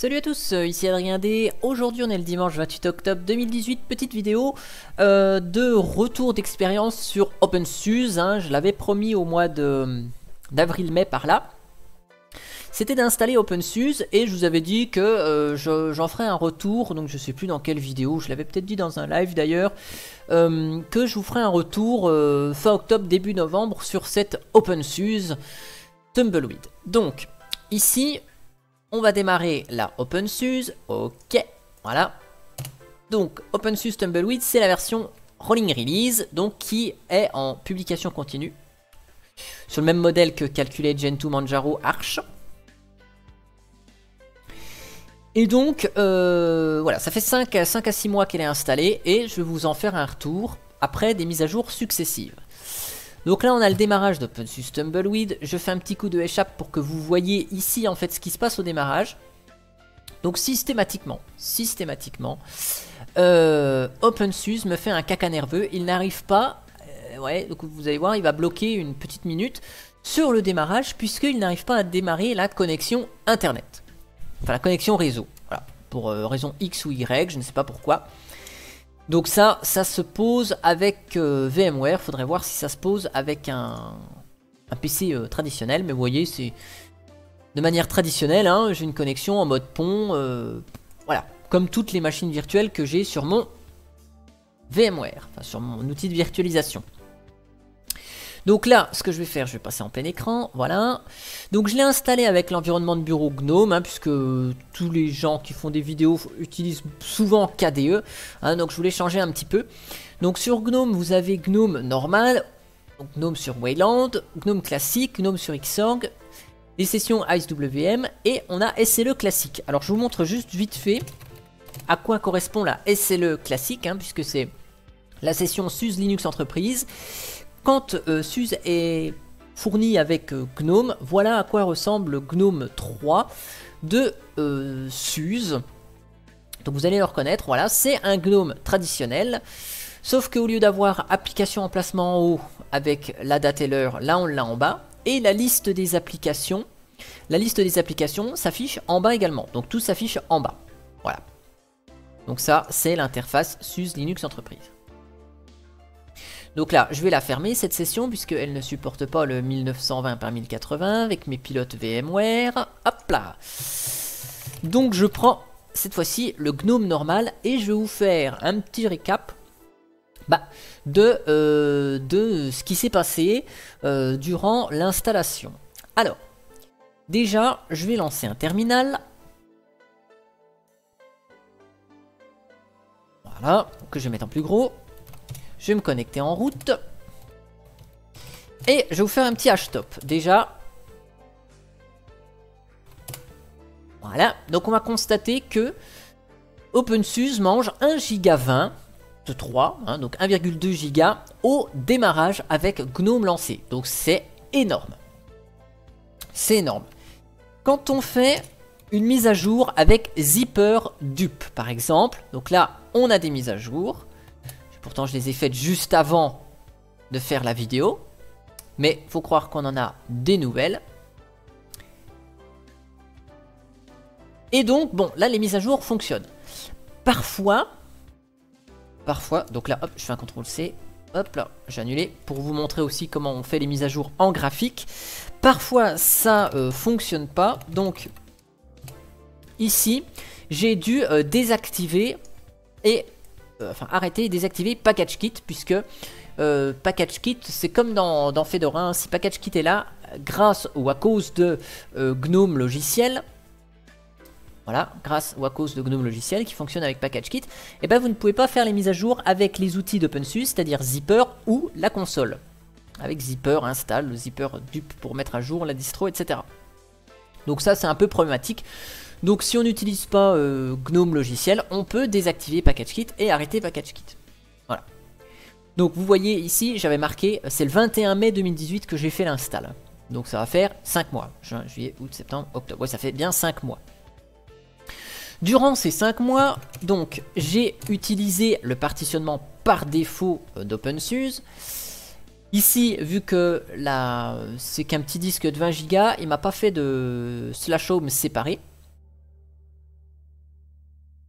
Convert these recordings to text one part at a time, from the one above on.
Salut à tous, ici Adrien D. Aujourd'hui on est le dimanche 28 octobre 2018, petite vidéo de retour d'expérience sur OpenSUSE, hein. Je l'avais promis au mois d'avril-mai par là. C'était d'installer OpenSUSE et je vous avais dit que j'en ferai un retour, donc je sais plus dans quelle vidéo, je l'avais peut-être dit dans un live d'ailleurs, que je vous ferai un retour fin octobre, début novembre sur cette OpenSUSE Tumbleweed. Donc ici on va démarrer la OpenSUSE, ok, voilà. Donc OpenSUSE Tumbleweed, c'est la version Rolling Release, donc qui est en publication continue, sur le même modèle que Calculate, Gentoo, Manjaro, Arch. Et donc, voilà, ça fait 5 à 6 mois qu'elle est installée, et je vais vous en faire un retour, après des mises à jour successives. Donc là on a le démarrage d'OpenSUSE Tumbleweed. Je fais un petit coup de échappe pour que vous voyez ici en fait ce qui se passe au démarrage. Donc systématiquement, OpenSUSE me fait un caca nerveux. Il n'arrive pas, ouais, donc vous allez voir, il va bloquer une petite minute sur le démarrage puisqu'il n'arrive pas à démarrer la connexion internet. Enfin la connexion réseau, voilà, pour raison X ou Y, je ne sais pas pourquoi. Donc ça se pose avec VMware, faudrait voir si ça se pose avec un PC traditionnel, mais vous voyez c'est de manière traditionnelle, hein, j'ai une connexion en mode pont, voilà, comme toutes les machines virtuelles que j'ai sur mon VMware, enfin sur mon outil de virtualisation. Donc là, ce que je vais faire, je vais passer en plein écran, voilà. Donc je l'ai installé avec l'environnement de bureau GNOME, hein, puisque tous les gens qui font des vidéos utilisent souvent KDE, hein, donc je voulais changer un petit peu. Donc sur GNOME, vous avez GNOME normal, donc GNOME sur Wayland, GNOME classique, GNOME sur Xorg, les sessions IceWM, et on a SLE classique. Alors je vous montre juste vite fait à quoi correspond la SLE classique, hein, puisque c'est la session SUSE Linux Entreprise. Quand SUSE est fourni avec GNOME, voilà à quoi ressemble GNOME 3 de SUSE. Donc vous allez le reconnaître, voilà, c'est un GNOME traditionnel. Sauf qu'au lieu d'avoir application emplacement en haut avec la date et l'heure, là on l'a en bas. Et la liste des applications s'affiche en bas également. Donc tout s'affiche en bas. Voilà. Donc ça, c'est l'interface SUSE Linux Entreprise. Donc là, je vais la fermer cette session puisqu'elle ne supporte pas le 1920 par 1080 avec mes pilotes VMware. Hop là. Donc je prends cette fois-ci le GNOME normal et je vais vous faire un petit récap de ce qui s'est passé durant l'installation. Alors, déjà, je vais lancer un terminal. Voilà, que je vais mettre en plus gros. Je vais me connecter en route. Et je vais vous faire un petit htop. Déjà. Voilà. Donc on va constater que OpenSUSE mange 1,20 Go de 3. Hein, donc 1,2 Go au démarrage avec GNOME lancé. Donc c'est énorme. C'est énorme. Quand on fait une mise à jour avec ZipperDup par exemple. Donc là on a des mises à jour. Pourtant je les ai faites juste avant de faire la vidéo. Mais faut croire qu'on en a des nouvelles. Et donc bon là les mises à jour fonctionnent. Parfois, donc là hop je fais un CTRL C. Hop là j'ai annulé pour vous montrer aussi comment on fait les mises à jour en graphique. Parfois ça fonctionne pas. Donc ici j'ai dû désactiver et arrêter et désactiver PackageKit puisque PackageKit c'est comme dans Fedora, hein, si PackageKit est là grâce ou à cause de GNOME logiciel, voilà, grâce ou à cause de GNOME logiciel qui fonctionne avec PackageKit, et ben vous ne pouvez pas faire les mises à jour avec les outils d'OpenSUSE, c'est-à-dire Zypper ou la console. Avec Zypper install, le ZipperDup pour mettre à jour la distro, etc. Donc ça c'est un peu problématique. Donc si on n'utilise pas GNOME logiciel, on peut désactiver PackageKit et arrêter PackageKit. Voilà. Donc vous voyez ici, j'avais marqué, c'est le 21 mai 2018 que j'ai fait l'install. Donc ça va faire 5 mois. Juin, juillet, août, septembre, octobre. Ouais, ça fait bien 5 mois. Durant ces 5 mois, donc j'ai utilisé le partitionnement par défaut d'OpenSUSE. Ici, vu que c'est qu'un petit disque de 20 Go, il m'a pas fait de /home séparé.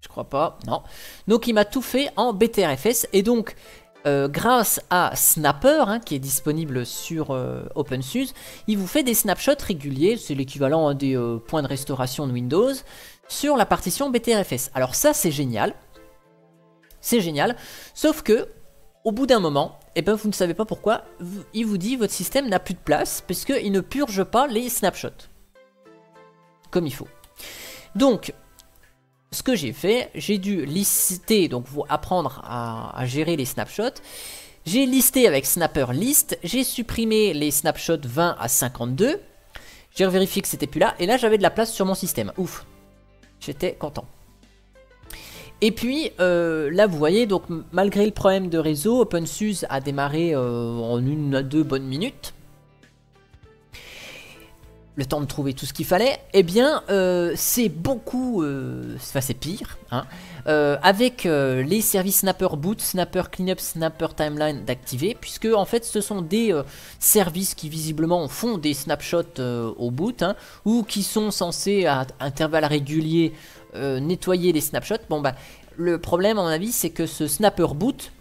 Je crois pas, non. Donc il m'a tout fait en BTRFS. Et donc, grâce à Snapper, hein, qui est disponible sur OpenSUSE, il vous fait des snapshots réguliers. C'est l'équivalent à des points de restauration de Windows sur la partition BTRFS. Alors ça, c'est génial. C'est génial. Sauf que, au bout d'un moment, eh ben, vous ne savez pas pourquoi, il vous dit votre système n'a plus de place parce qu'il ne purge pas les snapshots comme il faut. Donc, ce que j'ai fait, j'ai dû lister, donc vous apprendre à gérer les snapshots. J'ai listé avec Snapper List, j'ai supprimé les snapshots 20 à 52. J'ai vérifié que c'était plus là, et là j'avais de la place sur mon système. Ouf, j'étais content. Et puis là vous voyez, donc malgré le problème de réseau, OpenSUSE a démarré en 1 à 2 bonnes minutes. Le temps de trouver tout ce qu'il fallait, eh bien c'est beaucoup, enfin c'est pire, hein, avec les services Snapper Boot, Snapper Cleanup, Snapper Timeline d'activer, puisque en fait ce sont des services qui visiblement font des snapshots au boot, hein, ou qui sont censés à intervalles réguliers nettoyer les snapshots. Bon bah le problème à mon avis c'est que ce Snapper Boot,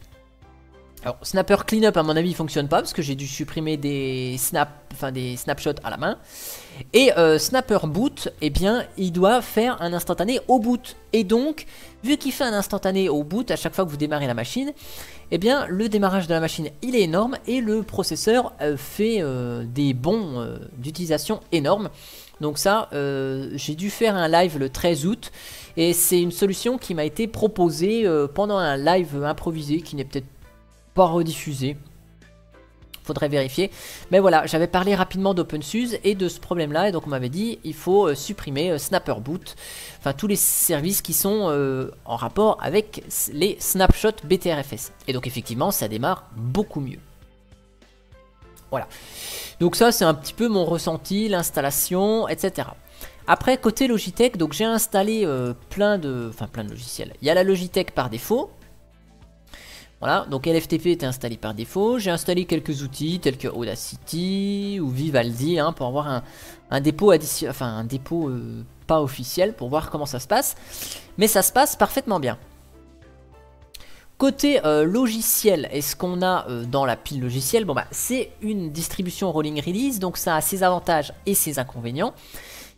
alors Snapper Cleanup à mon avis il fonctionne pas parce que j'ai dû supprimer des snapshots à la main. Et Snapper Boot, eh bien, il doit faire un instantané au boot. Et donc, vu qu'il fait un instantané au boot à chaque fois que vous démarrez la machine, eh bien, le démarrage de la machine, il est énorme et le processeur fait des bons d'utilisation énormes. Donc ça, j'ai dû faire un live le 13 août et c'est une solution qui m'a été proposée pendant un live improvisé qui n'est peut-être pas rediffusé. Faudrait vérifier, mais voilà, j'avais parlé rapidement d'OpenSUSE et de ce problème là, et donc on m'avait dit il faut supprimer Snapper Boot, enfin tous les services qui sont en rapport avec les snapshots BTRFS, et donc effectivement ça démarre beaucoup mieux. Voilà, donc ça c'est un petit peu mon ressenti, l'installation, etc. Après côté Logitech, donc j'ai installé plein de logiciels. Il y a la Logitech par défaut. Voilà, donc LFTP était installé par défaut. J'ai installé quelques outils tels que Audacity ou Vivaldi, hein, pour avoir un dépôt pas officiel pour voir comment ça se passe. Mais ça se passe parfaitement bien. Côté logiciel, est-ce qu'on a dans la pile logicielle? Bon bah c'est une distribution rolling release, donc ça a ses avantages et ses inconvénients.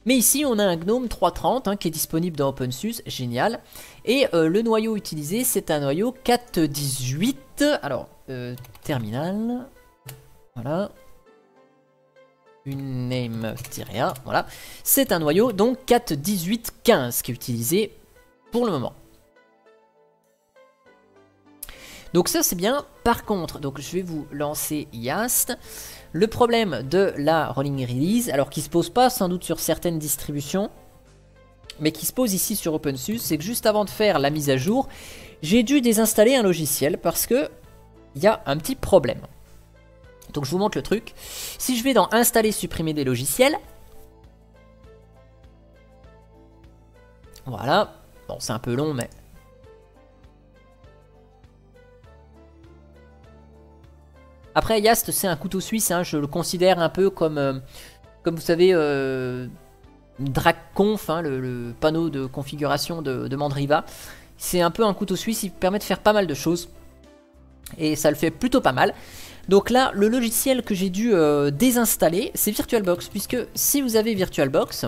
Mais ici on a un GNOME 330 hein, qui est disponible dans OpenSUSE, génial. Et le noyau utilisé c'est un noyau 4.18. Alors, terminal, voilà. Uname-A, voilà. C'est un noyau donc 4.18.15 qui est utilisé pour le moment. Donc ça c'est bien. Par contre, donc je vais vous lancer Yast. Le problème de la rolling release, alors qui se pose pas sans doute sur certaines distributions, mais qui se pose ici sur OpenSUSE, c'est que juste avant de faire la mise à jour, j'ai dû désinstaller un logiciel parce que il y a un petit problème. Donc je vous montre le truc. Si je vais dans installer, supprimer des logiciels, voilà. Bon, c'est un peu long, mais après, Yast, c'est un couteau suisse, hein, je le considère un peu comme vous savez, DragConf, hein, le panneau de configuration de Mandriva. C'est un peu un couteau suisse, il permet de faire pas mal de choses. Et ça le fait plutôt pas mal. Donc là, le logiciel que j'ai dû désinstaller, c'est VirtualBox. Puisque si vous avez VirtualBox,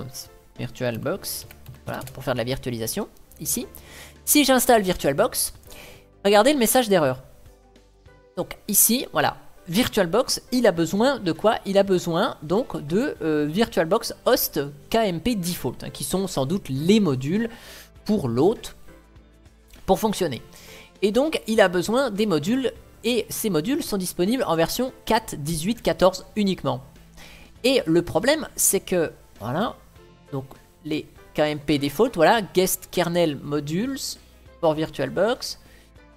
voilà, pour faire de la virtualisation, ici. Si j'installe VirtualBox, regardez le message d'erreur. Donc ici, voilà. VirtualBox, il a besoin de quoi? Il a besoin donc de VirtualBox Host KMP Default, hein, qui sont sans doute les modules pour l'hôte pour fonctionner. Et donc, il a besoin des modules, et ces modules sont disponibles en version 4.18.14 uniquement. Et le problème, c'est que, voilà, donc les KMP Default, voilà, Guest Kernel Modules pour VirtualBox.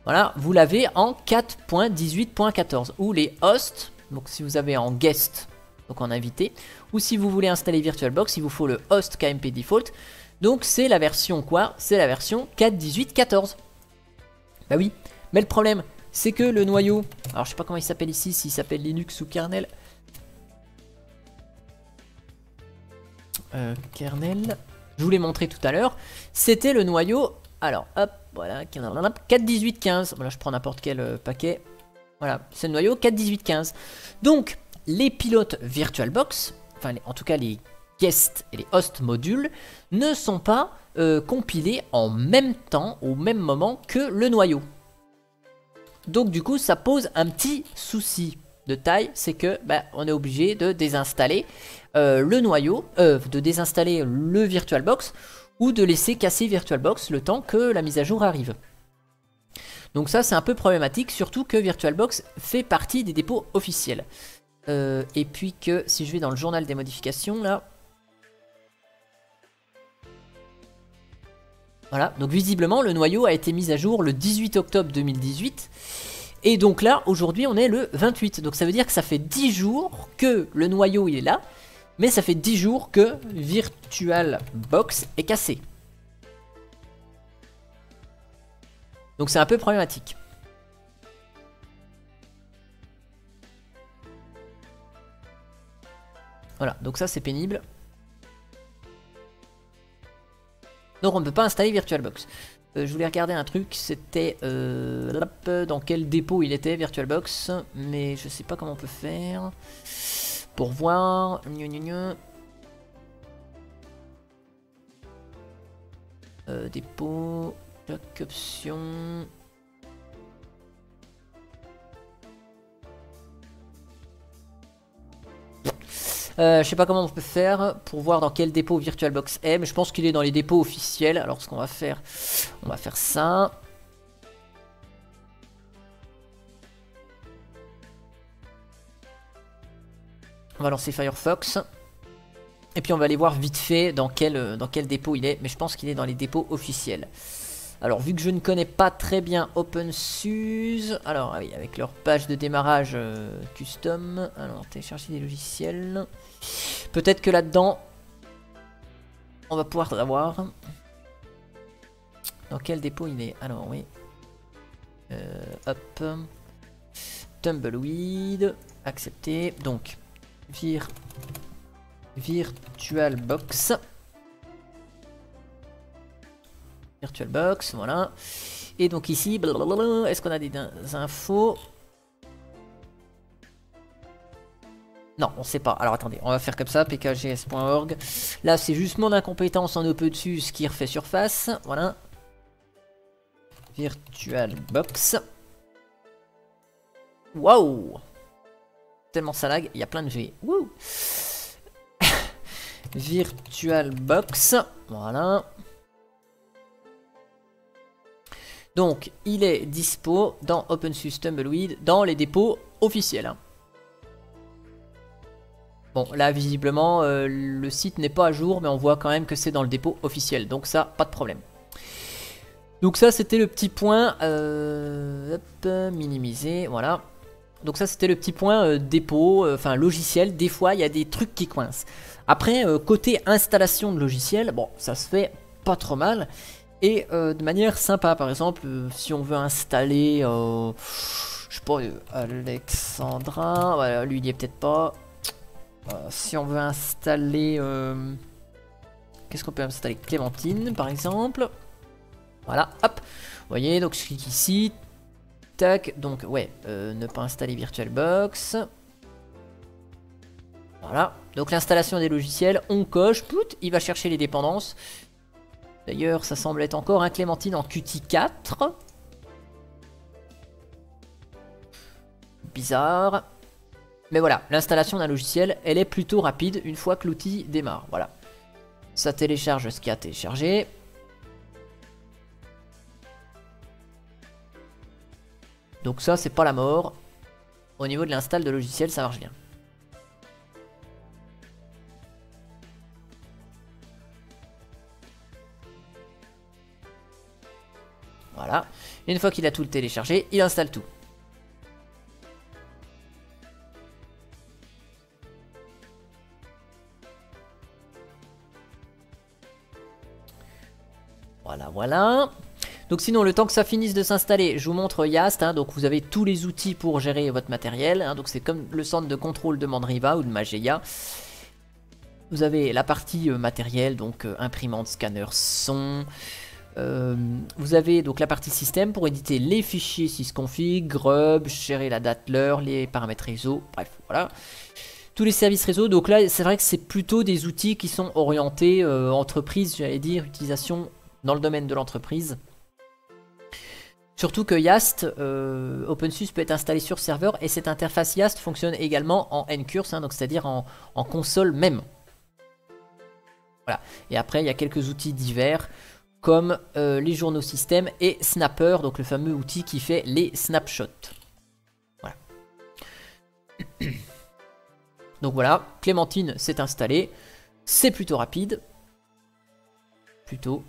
Voilà, vous l'avez en 4.18.14 ou les hosts, donc si vous avez en guest, donc en invité, ou si vous voulez installer VirtualBox, il vous faut le host KMP Default. Donc c'est la version quoi? C'est la version 4.18.14. Bah oui, mais le problème, c'est que le noyau, alors je sais pas comment il s'appelle ici, s'il s'appelle Linux ou kernel. Kernel, je vous l'ai montré tout à l'heure, c'était le noyau Alors, hop, voilà, 4, 18, 15. Voilà, je prends n'importe quel paquet. Voilà, c'est le noyau 4, 18, 15. Donc, les pilotes VirtualBox, enfin, en tout cas les guests et les host modules, ne sont pas compilés en même temps, au même moment que le noyau. Donc, du coup, ça pose un petit souci de taille, c'est que on est obligé de désinstaller le noyau, de désinstaller le VirtualBox ou de laisser casser VirtualBox le temps que la mise à jour arrive. Donc ça c'est un peu problématique, surtout que VirtualBox fait partie des dépôts officiels. Et puis que si je vais dans le journal des modifications là, voilà, donc visiblement le noyau a été mis à jour le 18 octobre 2018. Et donc là, aujourd'hui, on est le 28. Donc ça veut dire que ça fait 10 jours que le noyau il est là. Mais ça fait 10 jours que VirtualBox est cassé. Donc c'est un peu problématique. Voilà, donc ça c'est pénible. Donc on ne peut pas installer VirtualBox. Je voulais regarder un truc, c'était dans quel dépôt il était VirtualBox, mais je sais pas comment on peut faire pour voir. Dépôt, lock option. Je sais pas comment on peut faire pour voir dans quel dépôt VirtualBox est, mais je pense qu'il est dans les dépôts officiels. Alors ce qu'on va faire, on va faire ça. On va lancer Firefox. Et puis on va aller voir vite fait dans quel dépôt il est. Mais je pense qu'il est dans les dépôts officiels. Alors vu que je ne connais pas très bien OpenSUSE, alors ah oui, avec leur page de démarrage custom, alors télécharger des logiciels. Peut-être que là-dedans, on va pouvoir avoir. Dans quel dépôt il est? Alors oui. Hop. Tumbleweed. Accepter. Donc, VirtualBox. VirtualBox, voilà. Et donc ici, est-ce qu'on a des infos? Non, on sait pas. Alors attendez, on va faire comme ça, pkgs.org. Là, c'est juste mon incompétence en OpenSUSE qui refait surface. Voilà. VirtualBox. Waouh! Tellement ça lag, il y a plein de V. Wouh! VirtualBox. Voilà. Donc, il est dispo dans OpenSUSE Tumbleweed, dans les dépôts officiels. Hein. Bon, là, visiblement, le site n'est pas à jour, mais on voit quand même que c'est dans le dépôt officiel. Donc ça, pas de problème. Donc ça, c'était le petit point... hop, minimiser, voilà. Donc ça, c'était le petit point dépôt, enfin logiciel. Des fois, il y a des trucs qui coincent. Après, côté installation de logiciel, bon, ça se fait pas trop mal. Et de manière sympa, par exemple, si on veut installer, je sais pas, Alexandra, voilà, lui il y est peut-être pas. Si on veut installer, qu'est-ce qu'on peut installer? Clémentine, par exemple. Voilà, hop, vous voyez, donc je clique ici, tac, donc ouais, ne pas installer VirtualBox. Voilà, donc l'installation des logiciels, on coche, pout, il va chercher les dépendances. D'ailleurs, ça semble être encore un Clémentine en Qt 4. Bizarre. Mais voilà, l'installation d'un logiciel, elle est plutôt rapide une fois que l'outil démarre. Voilà. Ça télécharge ce qu'il y a téléchargé. Donc ça, c'est pas la mort. Au niveau de l'install de logiciel, ça marche bien. Voilà. Et une fois qu'il a tout téléchargé, il installe tout. Voilà, voilà. Donc sinon, le temps que ça finisse de s'installer, je vous montre Yast. Hein, donc vous avez tous les outils pour gérer votre matériel. Hein, donc c'est comme le centre de contrôle de Mandriva ou de Mageia. Vous avez la partie matériel, donc imprimante, scanner, son. Vous avez donc la partie système pour éditer les fichiers sysconfig, grub, gérer la date, l'heure, les paramètres réseau, bref, voilà. Tous les services réseau, donc là c'est vrai que c'est plutôt des outils qui sont orientés entreprise, j'allais dire, utilisation dans le domaine de l'entreprise. Surtout que YAST, OpenSUSE peut être installé sur serveur et cette interface YAST fonctionne également en ncurse, hein, donc c'est-à-dire en console même. Voilà. Et après il y a quelques outils divers comme les journaux système et Snapper, donc le fameux outil qui fait les snapshots. Voilà. Donc voilà, Clémentine s'est installée. C'est plutôt rapide. Plutôt.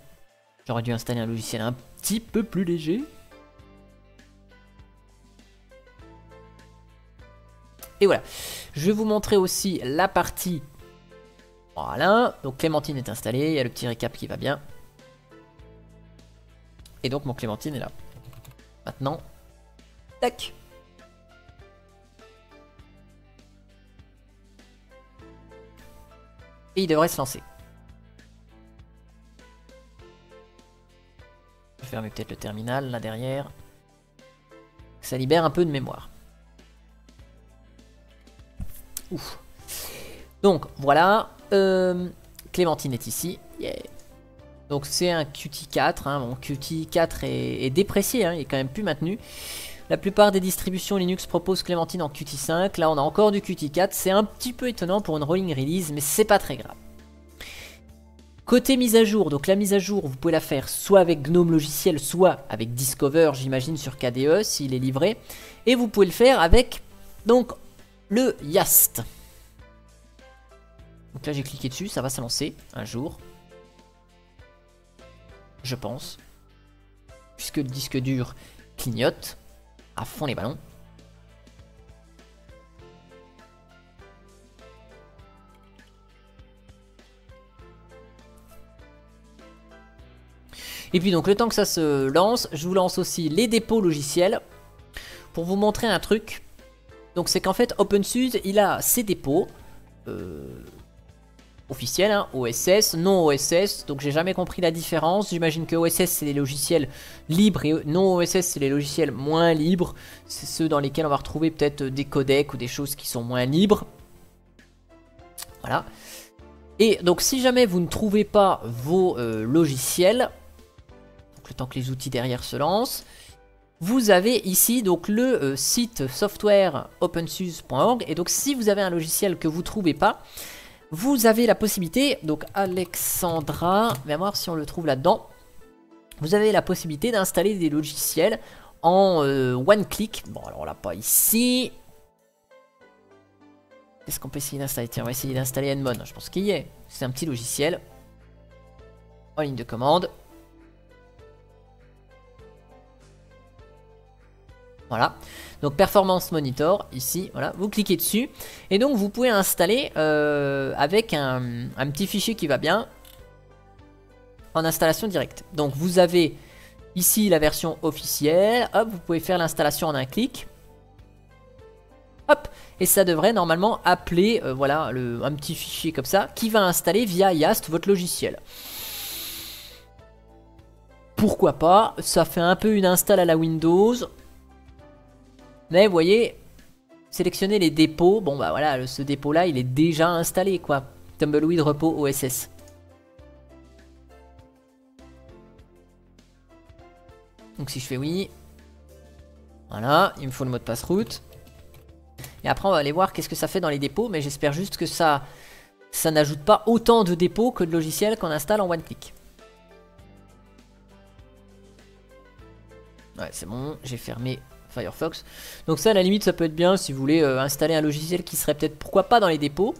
J'aurais dû installer un logiciel un petit peu plus léger. Et voilà. Je vais vous montrer aussi la partie. Voilà. Donc Clémentine est installée. Il y a le petit récap qui va bien. Et donc mon Clémentine est là. Maintenant. Tac. Et il devrait se lancer. Je vais fermer peut-être le terminal là derrière. Ça libère un peu de mémoire. Ouf. Donc voilà. Clémentine est ici. Yeah. Donc c'est un Qt 4. Hein. Bon, Qt 4 est déprécié. Hein. Il est quand même plus maintenu. La plupart des distributions Linux proposent Clémentine en Qt 5. Là, on a encore du Qt 4. C'est un petit peu étonnant pour une rolling release, mais c'est pas très grave. Côté mise à jour, donc la mise à jour, vous pouvez la faire soit avec GNOME logiciel, soit avec Discover, j'imagine, sur KDE, s'il est livré. Et vous pouvez le faire avec, donc, le YAST. Donc là, j'ai cliqué dessus, ça va se lancer un jour. Je pense. Puisque le disque dur clignote. À fond les ballons. Et puis donc le temps que ça se lance, je vous lance aussi les dépôts logiciels pour vous montrer un truc. Donc c'est qu'en fait OpenSUSE il a ses dépôts officiels, hein, OSS, non OSS, donc j'ai jamais compris la différence. J'imagine que OSS c'est les logiciels libres et non OSS c'est les logiciels moins libres. C'est ceux dans lesquels on va retrouver peut-être des codecs ou des choses qui sont moins libres. Voilà. Et donc si jamais vous ne trouvez pas vos logiciels, donc le temps que les outils derrière se lancent, vous avez ici donc le site software opensuse.org. Et donc si vous avez un logiciel que vous ne trouvez pas, vous avez la possibilité, donc Alexandra, on va voir si on le trouve là-dedans. Vous avez la possibilité d'installer des logiciels en one click. Bon alors là pas ici. Qu'est-ce qu'on peut essayer d'installer? Tiens, on va essayer d'installer Nmon. Je pense qu'il y est. C'est un petit logiciel. En ligne de commande. Voilà. Donc Performance Monitor, ici, voilà. Vous cliquez dessus. Et donc vous pouvez installer avec un petit fichier qui va bien. En installation directe. Donc vous avez ici la version officielle. Hop, vous pouvez faire l'installation en un clic. Hop, et ça devrait normalement appeler voilà, un petit fichier comme ça qui va installer via YAST votre logiciel. Pourquoi pas, ça fait un peu une install à la Windows. Mais vous voyez, sélectionnez les dépôts. Bon bah voilà, ce dépôt là il est déjà installé quoi. Tumbleweed Repo OSS. Donc si je fais oui. Voilà, il me faut le mot de passe route. Et après on va aller voir qu'est-ce que ça fait dans les dépôts. Mais j'espère juste que ça n'ajoute pas autant de dépôts que de logiciels qu'on installe en one click. Ouais c'est bon, j'ai fermé Firefox. Donc ça à la limite ça peut être bien si vous voulez installer un logiciel qui serait peut-être pourquoi pas dans les dépôts.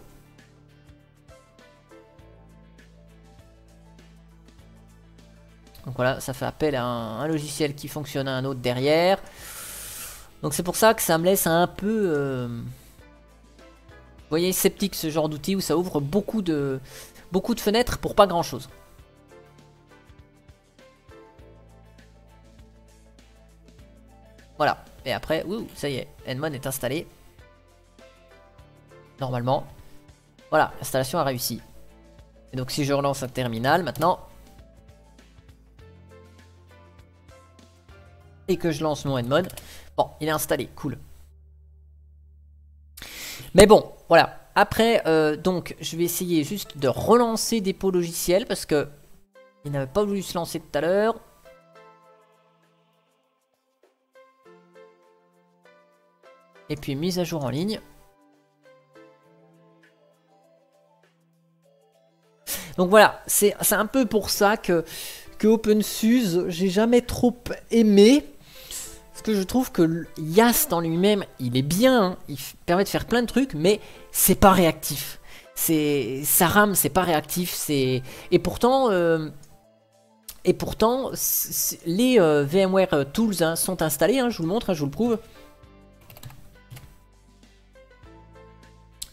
Donc voilà, ça fait appel à un logiciel qui fonctionne à un autre derrière. Donc c'est pour ça que ça me laisse un peu... vous voyez, sceptique ce genre d'outil où ça ouvre beaucoup de fenêtres pour pas grand chose. Voilà, et après, ça y est, Nmon est installé. Normalement. Voilà, l'installation a réussi. Et donc si je relance un terminal maintenant... et que je lance mon Edmod, bon, il est installé, cool. Mais bon, voilà. Après, donc, je vais essayer juste de relancer dépôt logiciel parce que il n'avait pas voulu se lancer tout à l'heure. Et puis mise à jour en ligne. Donc voilà, c'est un peu pour ça que OpenSUSE, j'ai jamais trop aimé. Parce que je trouve que Yast en lui-même, il est bien, hein, il permet de faire plein de trucs, mais c'est pas réactif. Ça rame, c'est pas réactif. Et pourtant, les VMware Tools hein, sont installés, hein, je vous le montre, hein, je vous le prouve.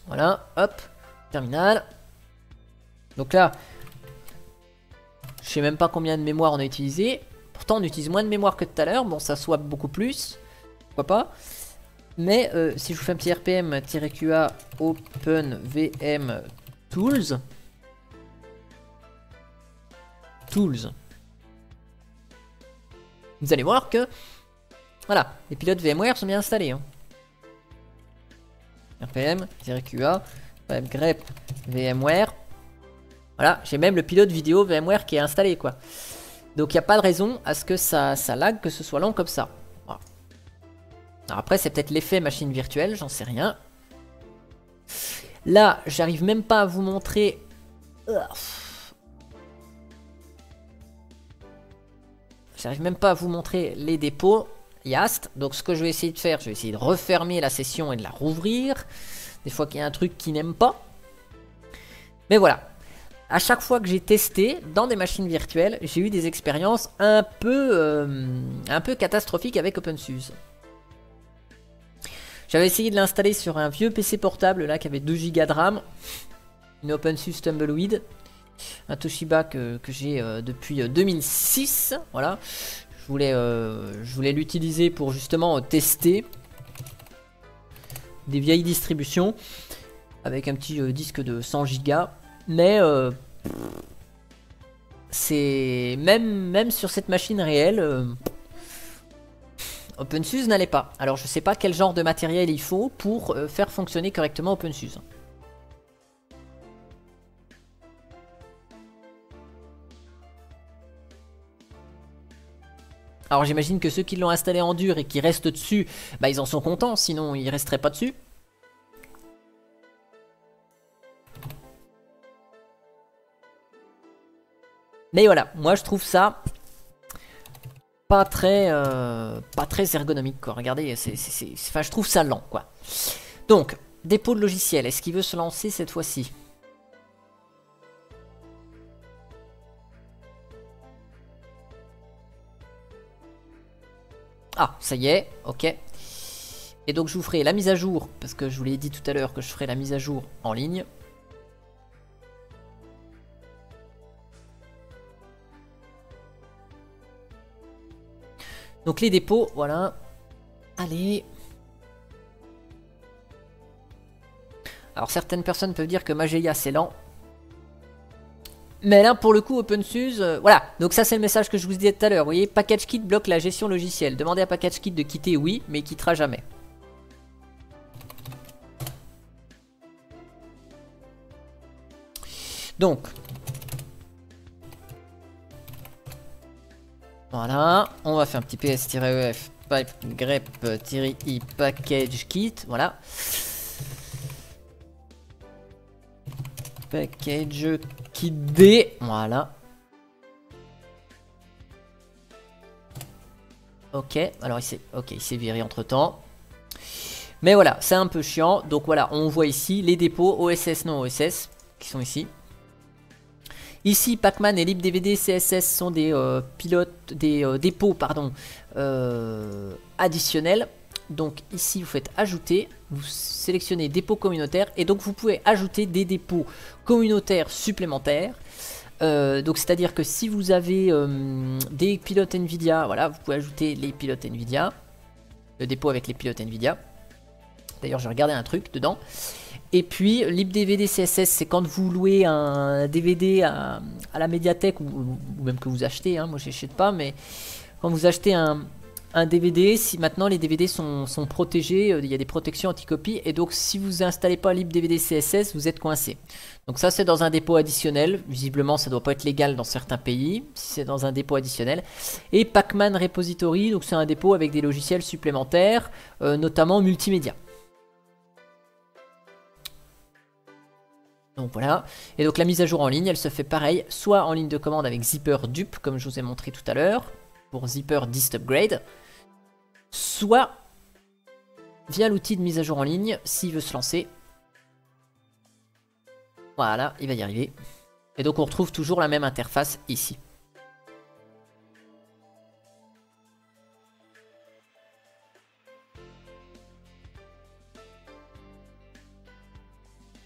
Voilà, hop, terminal. Donc là, je sais même pas combien de mémoire on a utilisé. Pourtant, on utilise moins de mémoire que tout à l'heure. Bon, ça swap beaucoup plus. Pourquoi pas. Mais si je vous fais un petit RPM-QA OpenVM Tools. Vous allez voir que, voilà, les pilotes VMware sont bien installés. Hein. RPM-QA grep VMware. Voilà, j'ai même le pilote vidéo VMware qui est installé, quoi. Donc il n'y a pas de raison à ce que ça lag, que ce soit lent comme ça. Voilà. Alors après, c'est peut-être l'effet machine virtuelle, j'en sais rien. Là, j'arrive même pas à vous montrer... J'arrive même pas à vous montrer les dépôts Yast. Donc ce que je vais essayer de faire, je vais essayer de refermer la session et de la rouvrir. Des fois qu'il y a un truc qui n'aime pas. Mais voilà. À chaque fois que j'ai testé dans des machines virtuelles, j'ai eu des expériences un peu catastrophiques avec OpenSUSE. J'avais essayé de l'installer sur un vieux PC portable là qui avait 2 Go de RAM, une OpenSUSE Tumbleweed, un Toshiba que j'ai depuis 2006. Voilà, je voulais l'utiliser pour justement tester des vieilles distributions avec un petit disque de 100 Go. Mais c'est même sur cette machine réelle, OpenSUSE n'allait pas. Alors je sais pas quel genre de matériel il faut pour faire fonctionner correctement OpenSUSE. Alors j'imagine que ceux qui l'ont installé en dur et qui restent dessus, bah ils en sont contents, sinon ils resteraient pas dessus. Mais voilà, moi je trouve ça pas très ergonomique quoi. Regardez, enfin je trouve ça lent quoi. Donc, dépôt de logiciel, est-ce qu'il veut se lancer cette fois-ci? Ah, ça y est, ok. Et donc je vous ferai la mise à jour, parce que je vous l'ai dit tout à l'heure que je ferai la mise à jour en ligne. Donc les dépôts, voilà. Allez. Alors certaines personnes peuvent dire que Mageia c'est lent. Mais là pour le coup OpenSUSE, voilà. Donc ça c'est le message que je vous disais tout à l'heure. Vous voyez, PackageKit bloque la gestion logicielle. Demandez à PackageKit de quitter, oui, mais il quittera jamais. Donc. Voilà, on va faire un petit ps-ef pipe grep-i package kit, voilà. Package kit D, voilà. Ok, alors il s'est viré entre temps. Mais voilà, c'est un peu chiant. Donc voilà, on voit ici les dépôts OSS non OSS qui sont ici. Ici, Pacman et libdvd CSS sont des dépôts pardon, additionnels. Donc ici, vous faites ajouter, vous sélectionnez dépôt communautaire et donc vous pouvez ajouter des dépôts communautaires supplémentaires. Donc c'est-à-dire que si vous avez des pilotes Nvidia, voilà, vous pouvez ajouter les pilotes Nvidia, le dépôt avec les pilotes Nvidia. D'ailleurs, j'ai regardé un truc dedans. Et puis libdvd CSS, c'est quand vous louez un DVD à la médiathèque ou même que vous achetez, hein, moi j'achète pas, mais quand vous achetez un un DVD, si maintenant les DVD sont protégés, il y a des protections anti-copie, et donc si vous installez pas libDVD CSS, vous êtes coincé. Donc ça c'est dans un dépôt additionnel, visiblement ça doit pas être légal dans certains pays, si c'est dans un dépôt additionnel. Et Pacman Repository, donc c'est un dépôt avec des logiciels supplémentaires, notamment multimédia. Donc voilà, et donc la mise à jour en ligne, elle se fait pareil, soit en ligne de commande avec Zipper Dupe, comme je vous ai montré tout à l'heure, pour Zipper Dist Upgrade, soit via l'outil de mise à jour en ligne, s'il veut se lancer. Voilà, il va y arriver. Et donc on retrouve toujours la même interface ici.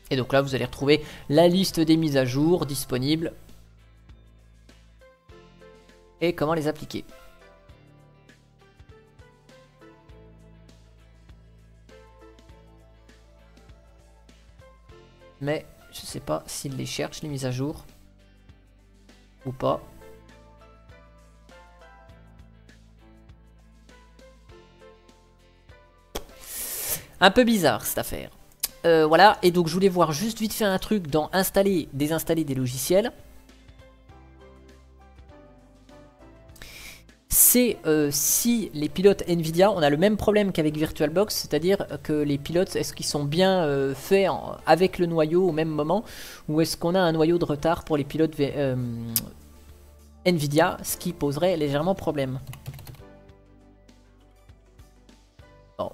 Et donc là, vous allez retrouver la liste des mises à jour disponibles et comment les appliquer. Mais je sais pas s'il les cherche, les mises à jour, ou pas. Un peu bizarre cette affaire. Voilà, et donc je voulais voir juste vite fait un truc dans installer, désinstaller des logiciels. C'est si les pilotes Nvidia, on a le même problème qu'avec VirtualBox, c'est-à-dire que les pilotes, est-ce qu'ils sont bien faits avec le noyau au même moment, ou est-ce qu'on a un noyau de retard pour les pilotes Nvidia, ce qui poserait légèrement problème. Bon.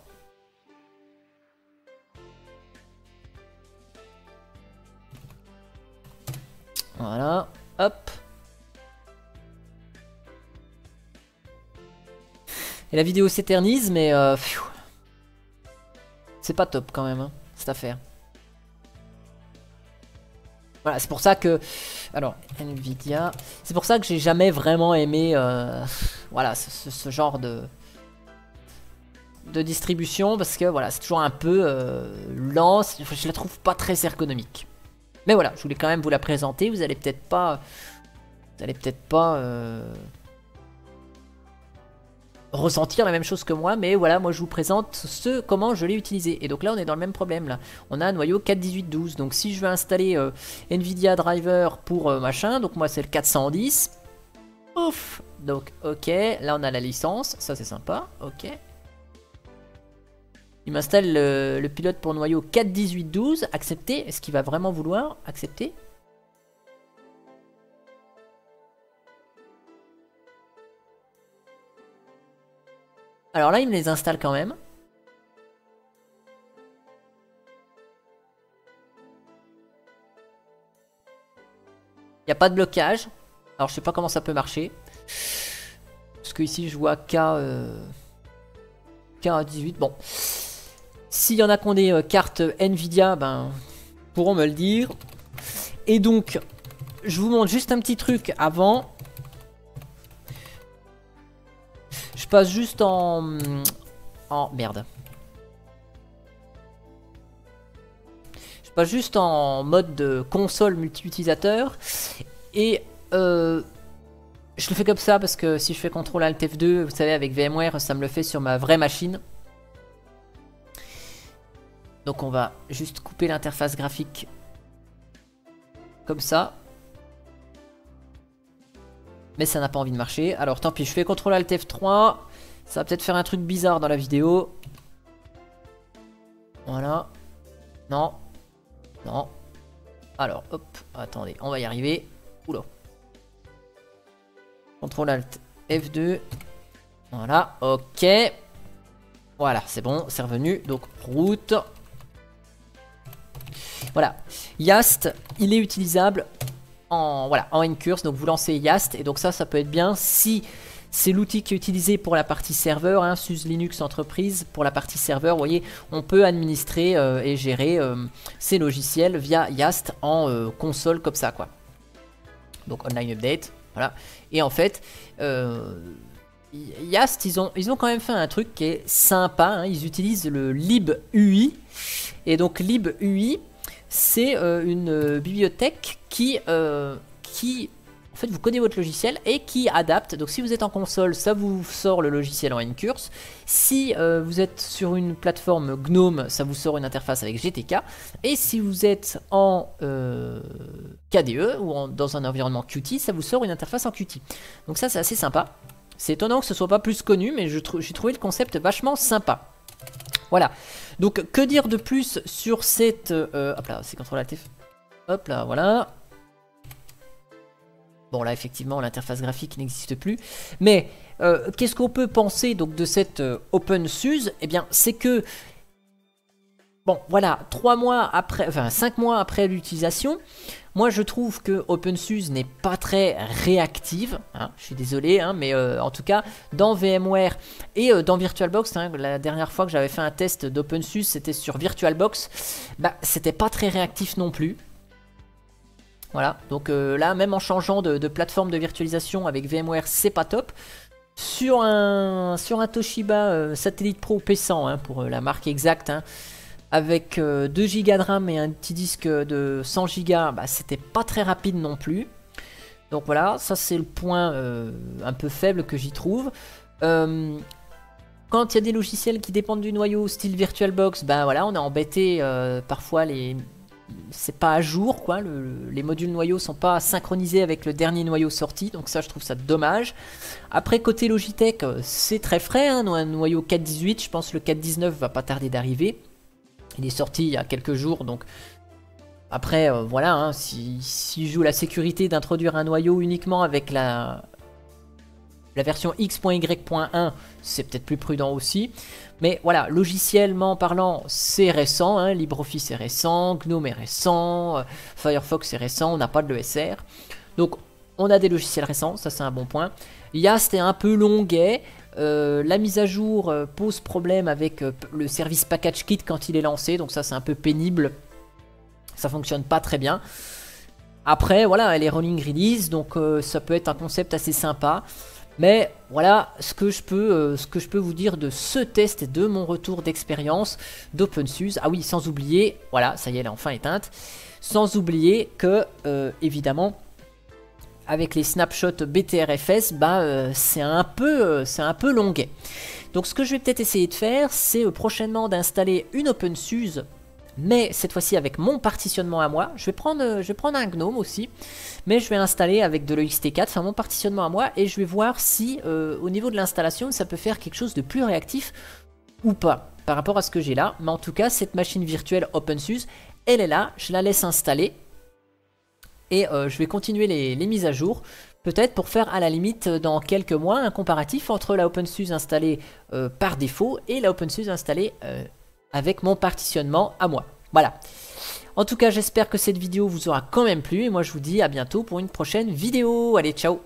Voilà, hop. Et la vidéo s'éternise, mais c'est pas top quand même, hein, cette affaire. Voilà, c'est pour ça que... Alors, Nvidia... C'est pour ça que j'ai jamais vraiment aimé voilà, ce genre de distribution, parce que voilà, c'est toujours un peu lent, je la trouve pas très ergonomique. Mais voilà, je voulais quand même vous la présenter, vous allez peut-être pas... ressentir la même chose que moi, mais voilà, moi je vous présente comment je l'ai utilisé. Et donc là on est dans le même problème là, on a un noyau 4.18.12, donc si je veux installer Nvidia driver pour machin, donc moi c'est le 410, ouf, donc ok, là on a la licence, ça c'est sympa, ok. Il m'installe le pilote pour noyau 4.18.12, accepter, est-ce qu'il va vraiment vouloir accepter ? Alors là, il me les installe quand même. Il n'y a pas de blocage. Alors je sais pas comment ça peut marcher. Parce que ici je vois K18. Bon. S'il y en a qui ont des cartes Nvidia, ben pourront me le dire. Et donc, je vous montre juste un petit truc avant. Je passe juste en merde. Je passe juste en mode de console multi-utilisateur. Et je le fais comme ça parce que si je fais CTRL ALT F2, vous savez, avec VMware, ça me le fait sur ma vraie machine. Donc on va juste couper l'interface graphique comme ça. Mais ça n'a pas envie de marcher. Alors tant pis, je fais CTRL ALT F3. Ça va peut-être faire un truc bizarre dans la vidéo. Voilà. Non. Non. Alors, hop. Attendez, on va y arriver. Oula. CTRL ALT F2. Voilà, ok. Voilà, c'est bon, c'est revenu. Donc, route. Voilà. Yast, il est utilisable en Ncurse. Donc, vous lancez Yast. Et donc, ça peut être bien si c'est l'outil qui est utilisé pour la partie serveur. Hein, SUSE Linux Entreprise. Pour la partie serveur, vous voyez, on peut administrer et gérer ces logiciels via Yast en console comme ça, quoi. Donc, online update. Voilà. Et en fait, Yast, ils ont quand même fait un truc qui est sympa. Hein, ils utilisent le libui. Et donc, libui, c'est une bibliothèque qui fait vous codez votre logiciel et qui adapte. Donc si vous êtes en console, ça vous sort le logiciel en Ncurse. Si vous êtes sur une plateforme GNOME, ça vous sort une interface avec GTK. Et si vous êtes en KDE ou dans un environnement Qt, ça vous sort une interface en Qt. Donc ça c'est assez sympa. C'est étonnant que ce soit pas plus connu, mais j'ai trouvé le concept vachement sympa. Voilà. Donc que dire de plus sur cette... hop là, c'est CTRL-ALT. Hop là, voilà. Bon là effectivement l'interface graphique n'existe plus. Mais qu'est-ce qu'on peut penser donc de cette OpenSUSE? Eh bien c'est que... Bon voilà, 3 mois après, enfin 5 mois après l'utilisation, moi je trouve que OpenSUSE n'est pas très réactive, hein, je suis désolé, hein, mais en tout cas dans VMware et dans VirtualBox, hein, la dernière fois que j'avais fait un test d'OpenSUSE c'était sur VirtualBox, bah c'était pas très réactif non plus. Voilà, donc là même en changeant de plateforme de virtualisation avec VMware c'est pas top. Sur un Toshiba Satellite Pro P100, hein, pour la marque exacte, hein, avec 2 Go de RAM et un petit disque de 100 Go, bah, c'était pas très rapide non plus. Donc voilà, ça c'est le point un peu faible que j'y trouve. Quand il y a des logiciels qui dépendent du noyau style VirtualBox, bah voilà, on est embêté parfois c'est pas à jour quoi, les modules noyaux sont pas synchronisés avec le dernier noyau sorti, donc ça je trouve ça dommage. Après côté Logitech, c'est très frais, hein, un noyau 4.18, je pense que le 4.19 va pas tarder d'arriver. Il est sorti il y a quelques jours, donc après voilà, hein, si joue la sécurité d'introduire un noyau uniquement avec la version X.Y.1, c'est peut-être plus prudent aussi. Mais voilà, logiciellement parlant, c'est récent, hein, LibreOffice est récent, GNOME est récent, Firefox est récent, on n'a pas de l'ESR. Donc on a des logiciels récents, ça c'est un bon point. Yast est un peu longuet. La mise à jour pose problème avec le service PackageKit quand il est lancé, donc ça c'est un peu pénible, ça fonctionne pas très bien. Après voilà, elle est rolling release, donc ça peut être un concept assez sympa. Mais voilà ce que je peux vous dire de ce test et de mon retour d'expérience d'OpenSUSE. Ah oui, sans oublier, voilà, ça y est, elle est enfin éteinte. Sans oublier que, évidemment, avec les snapshots BTRFS, bah, c'est un peu longuet. Donc ce que je vais peut-être essayer de faire, c'est prochainement d'installer une OpenSUSE, mais cette fois-ci avec mon partitionnement à moi. Je vais prendre un GNOME aussi, mais je vais installer avec de l'EXT4, enfin mon partitionnement à moi, et je vais voir si au niveau de l'installation, ça peut faire quelque chose de plus réactif ou pas, par rapport à ce que j'ai là. Mais en tout cas, cette machine virtuelle OpenSUSE, elle est là, je la laisse installer, et je vais continuer les mises à jour, peut-être pour faire à la limite dans quelques mois un comparatif entre la OpenSUSE installée par défaut et la OpenSUSE installée avec mon partitionnement à moi. Voilà. En tout cas, j'espère que cette vidéo vous aura quand même plu et moi je vous dis à bientôt pour une prochaine vidéo. Allez, ciao!